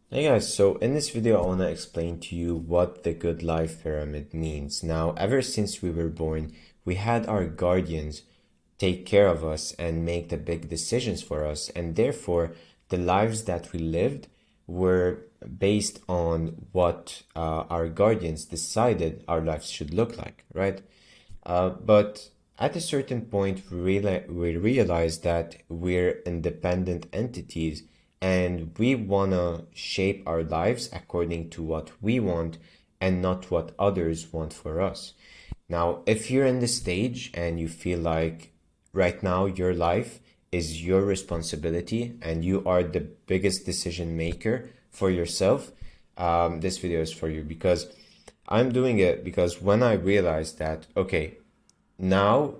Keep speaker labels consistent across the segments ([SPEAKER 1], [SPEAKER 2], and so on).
[SPEAKER 1] Hey guys, so in this video I want to explain to you what the good life pyramid means. Now, ever since we were born, we had our guardians take care of us and make the big decisions for us, and therefore the lives that we lived were based on what our guardians decided our lives should look like, right? But at a certain point, we realize that we're independent entities and we want to shape our lives according to what we want and not what others want for us. Now, if you're in this stage and you feel like right now your life is your responsibility and you are the biggest decision maker for yourself, this video is for you because I'm doing it because when I realized that, okay, now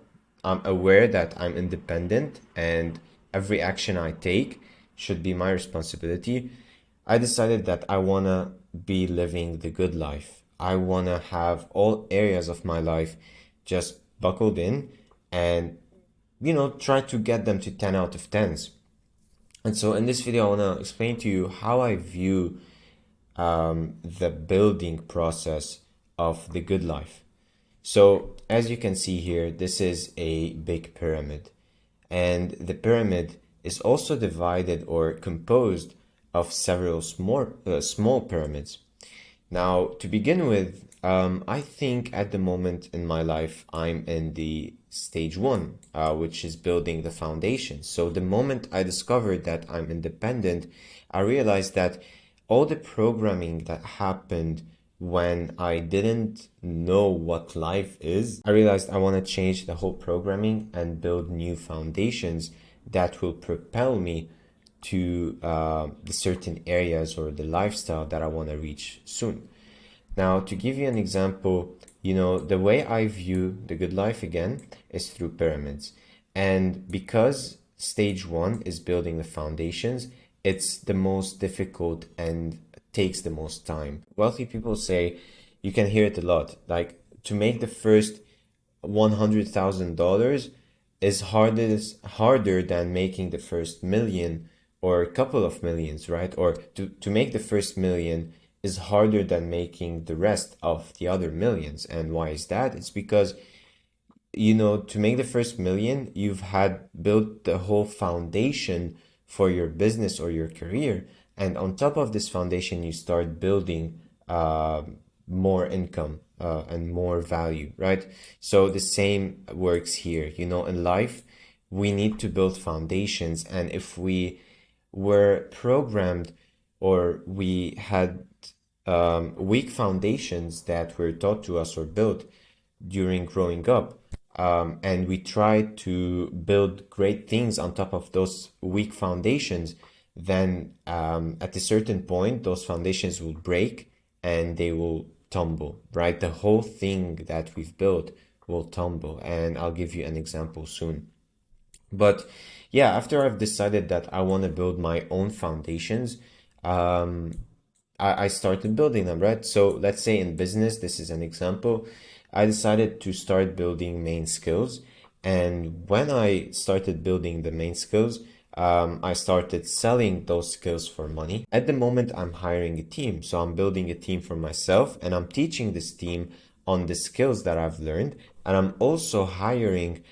[SPEAKER 1] I'm aware that I'm independent and every action I take should be my responsibility. I decided that I want to be living the good life. I want to have all areas of my life just buckled in and, try to get them to 10 out of 10s. And so in this video, I want to explain to you how I view the building process of the good life. So as you can see here, this is a big pyramid, and the pyramid is also divided or composed of several small pyramids. Now, to begin with, I think at the moment in my life, I'm in the stage one, which is building the foundation. So the moment I discovered that I'm independent, I realized that all the programming that happened when I didn't know what life is, I realized I want to change the whole programming and build new foundations that will propel me to the certain areas or the lifestyle that I want to reach soon. Now, to give you an example, the way I view the good life again is through pyramids. And because stage one is building the foundations, it's the most difficult and takes the most time. Wealthy people say, you can hear it a lot, like to make the first $100,000 is harder than making the first million or a couple of millions, right? Or to make the first million is harder than making the rest of the other millions. And why is that? It's because, to make the first million, you've had built the whole foundation for your business or your career. And on top of this foundation, you start building more income and more value, right? So the same works here. In life, we need to build foundations. And if we were programmed or we had weak foundations that were taught to us or built during growing up, and we try to build great things on top of those weak foundations, then at a certain point, those foundations will break and they will tumble, right? The whole thing that we've built will tumble. And I'll give you an example soon. But yeah, after I've decided that I want to build my own foundations, um, I started building them, right? So let's say in business, this is an example. I decided to start building main skills. And when I started building the main skills, I started selling those skills for money. At the moment, I'm hiring a team. So I'm building a team for myself and I'm teaching this team on the skills that I've learned. And I'm also hiring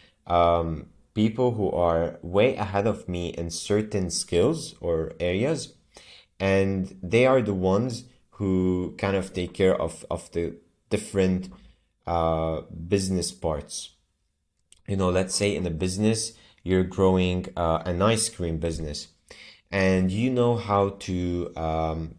[SPEAKER 1] people who are way ahead of me in certain skills or areas, and they are the ones who kind of take care of the different business parts. Let's say in a business, you're growing an ice cream business and you know how to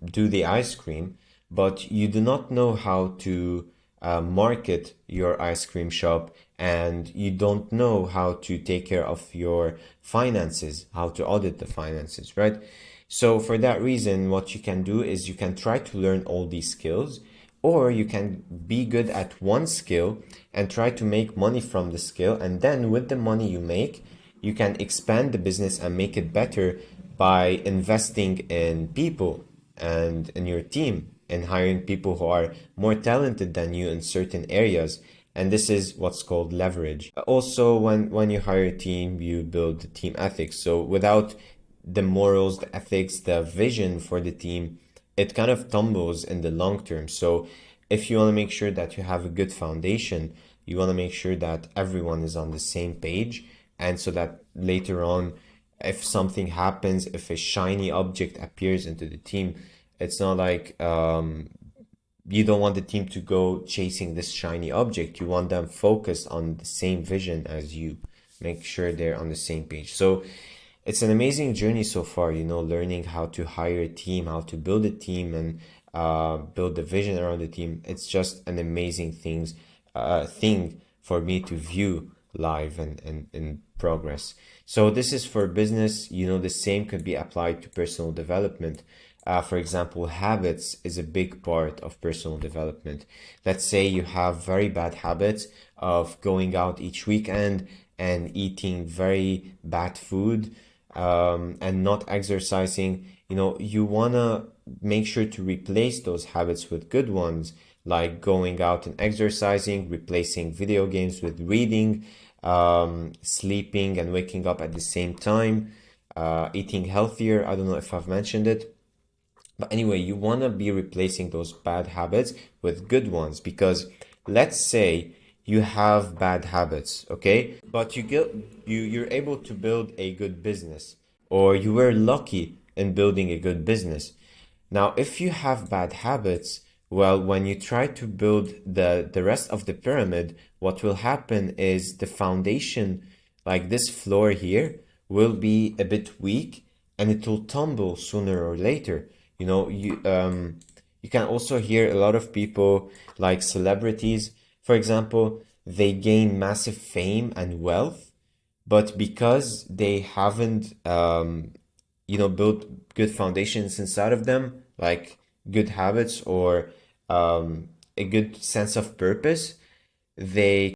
[SPEAKER 1] do the ice cream, but you do not know how to market your ice cream shop, and you don't know how to take care of your finances, how to audit the finances, right? So for that reason, what you can do is you can try to learn all these skills, or you can be good at one skill and try to make money from the skill. And then with the money you make, you can expand the business and make it better by investing in people and in your team and hiring people who are more talented than you in certain areas. And this is what's called leverage. Also, when you hire a team, you build team ethics. So without the morals, the ethics, the vision for the team, it kind of tumbles in the long term. So if you want to make sure that you have a good foundation, you want to make sure that everyone is on the same page, and so that later on, if something happens, if a shiny object appears into the team, it's not like you don't want the team to go chasing this shiny object. You want them focused on the same vision as you. Make sure they're on the same page. So it's an amazing journey so far, learning how to hire a team, how to build a team, and build the vision around the team. It's just an amazing thing for me to view live and in progress. So this is for business. The same could be applied to personal development. For example, habits is a big part of personal development. Let's say you have very bad habits of going out each weekend and eating very bad food, and not exercising. You wanna make sure to replace those habits with good ones, like going out and exercising, replacing video games with reading, sleeping and waking up at the same time, eating healthier. I don't know if I've mentioned it. But anyway, you want to be replacing those bad habits with good ones, because let's say you have bad habits, okay? But you're able to build a good business, or you were lucky in building a good business. Now, if you have bad habits, well, when you try to build the rest of the pyramid, what will happen is the foundation, like this floor here, will be a bit weak, and it will tumble sooner or later. You can also hear a lot of people, like celebrities, for example, they gain massive fame and wealth, but because they haven't built good foundations inside of them, like good habits or a good sense of purpose, they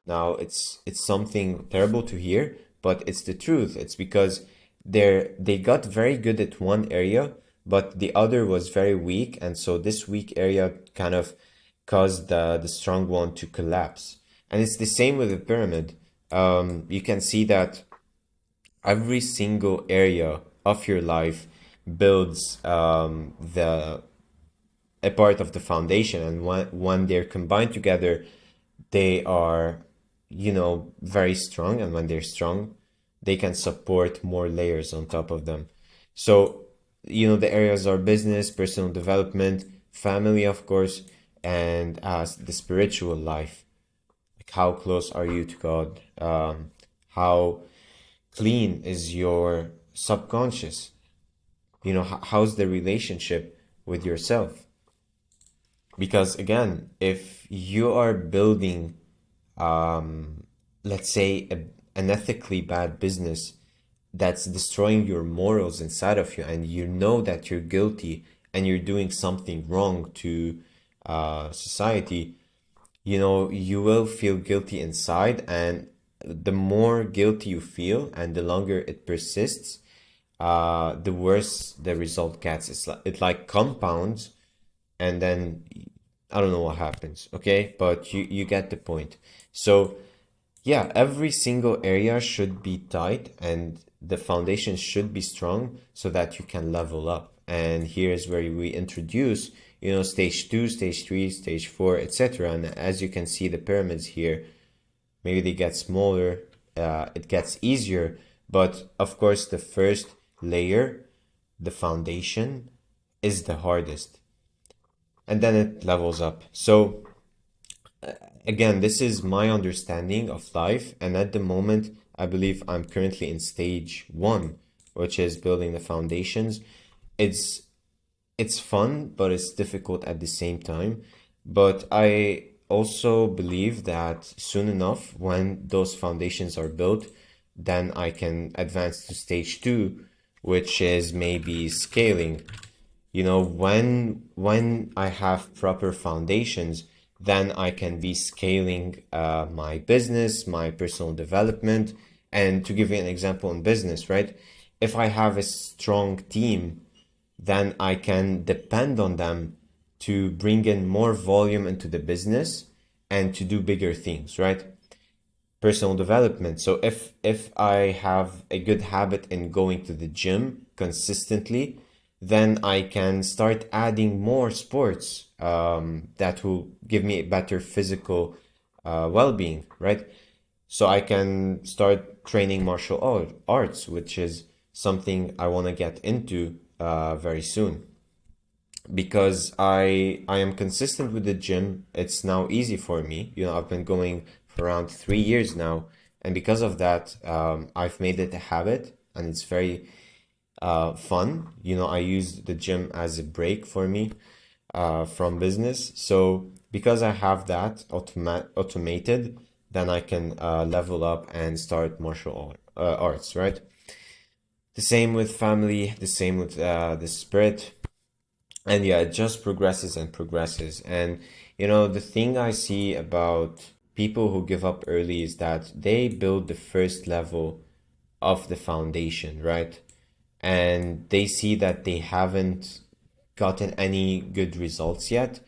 [SPEAKER 1] now it's something terrible to hear, but it's the truth. It's because they got very good at one area, but the other was very weak, and so this weak area kind of caused the strong one to collapse. And it's the same with the pyramid. You can see that every single area of your life builds the a part of the foundation, and when they're combined together, they are very strong, and when they're strong, they can support more layers on top of them. So the areas are business, personal development, family, of course, and the spiritual life. Like, how close are you to God? How clean is your subconscious? How's the relationship with yourself? Because again, if you are building, let's say, an ethically bad business that's destroying your morals inside of you, and you know that you're guilty and you're doing something wrong to society, you will feel guilty inside, and the more guilty you feel and the longer it persists, the worse the result gets. It like compounds, and then I don't know what happens, okay? But you get the point. So yeah, every single area should be tight, and the foundation should be strong so that you can level up. And here's where we introduce, stage 2, stage 3, stage 4, etc. And as you can see, the pyramids here, maybe they get smaller, it gets easier, but of course the first layer, the foundation, is the hardest, and then it levels up. So again, this is my understanding of life, and at the moment I believe I'm currently in stage 1, which is building the foundations. It's fun, but it's difficult at the same time. But I also believe that soon enough, when those foundations are built, then I can advance to stage 2, which is maybe scaling. When I have proper foundations, then I can be scaling my business, my personal development. And to give you an example in business, right? If I have a strong team, then I can depend on them to bring in more volume into the business and to do bigger things, right? Personal development. So if I have a good habit in going to the gym consistently, then I can start adding more sports that will give me a better physical well-being, right? So I can start training martial arts, which is something I want to get into very soon because I am consistent with the gym. It's now easy for me. I've been going for around 3 years now, and because of that, I've made it a habit, and it's very fun. I use the gym as a break for me from business. So because I have that automated, then I can level up and start martial arts, right? The same with family, the same with the spirit. And yeah, it just progresses and progresses. And the thing I see about people who give up early is that they build the first level of the foundation, right? And they see that they haven't gotten any good results yet,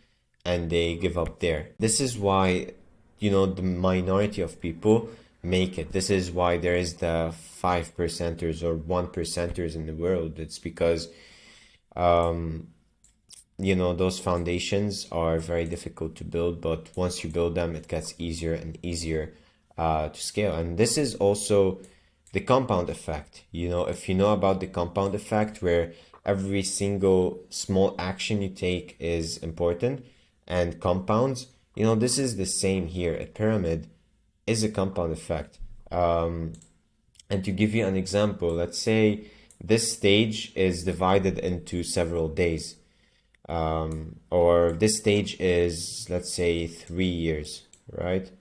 [SPEAKER 1] and they give up there. This is why, the minority of people make it. This is why there is the 5%ers or 1%ers in the world. It's because those foundations are very difficult to build, but once you build them, it gets easier and easier to scale. And this is also the compound effect. If you know about the compound effect, where every single small action you take is important and compounds, this is the same here. A pyramid is a compound effect. And to give you an example, let's say this stage is divided into several days, or this stage is, let's say, 3 years, right?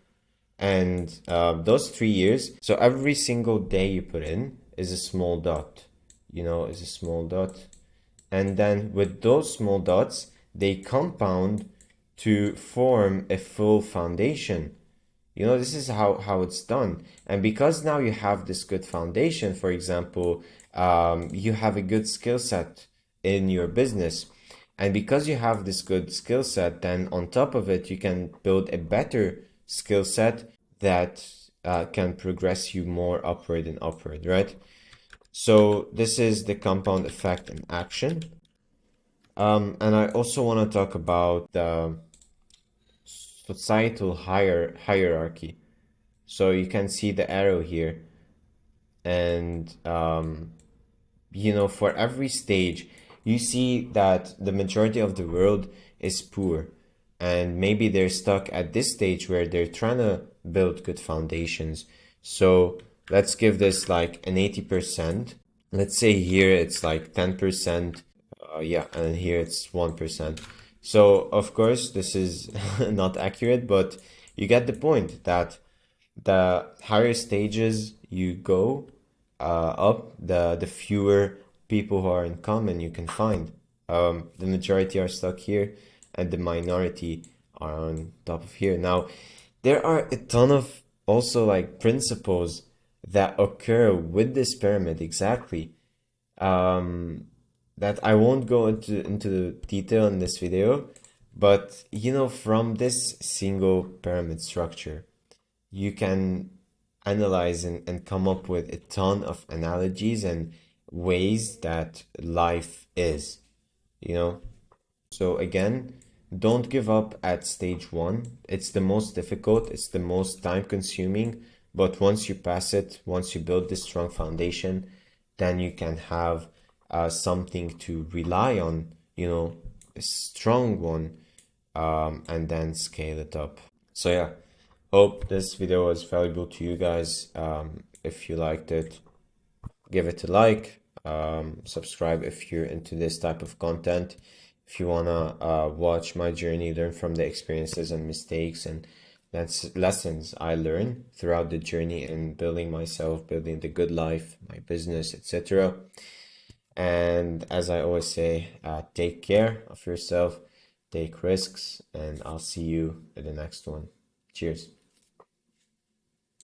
[SPEAKER 1] And those 3 years, so every single day you put in is a small dot, is a small dot. And then with those small dots, they compound to form a full foundation. This is how it's done. And because now you have this good foundation, for example, you have a good skill set in your business. And because you have this good skill set, then on top of it, you can build a better skill set that can progress you more upward and upward, right? So this is the compound effect in action. And I also want to talk about the societal hierarchy. So you can see the arrow here, and for every stage, you see that the majority of the world is poor, and maybe they're stuck at this stage where they're trying to build good foundations. So let's give this like an 80%. Let's say here it's like 10%. Yeah, and here it's 1%. So of course this is not accurate, but you get the point that the higher stages you go up, the fewer people who are in common you can find. The majority are stuck here, and the minority are on top of here. Now, there are a ton of also like principles that occur with this pyramid exactly, that I won't go into the detail in this video, but from this single pyramid structure, you can analyze and come up with a ton of analogies and ways that life is, you know? So again, don't give up at stage one. It's the most difficult, it's the most time consuming, but once you pass it, once you build this strong foundation, then you can have something to rely on, a strong one, and then scale it up. So yeah, hope this video was valuable to you guys. If you liked it, give it a like, subscribe if you're into this type of content. If you wanna watch my journey, learn from the experiences and mistakes and that's lessons I learned throughout the journey in building myself, building the good life, my business, etc. And as I always say, take care of yourself, take risks, and I'll see you in the next one. Cheers.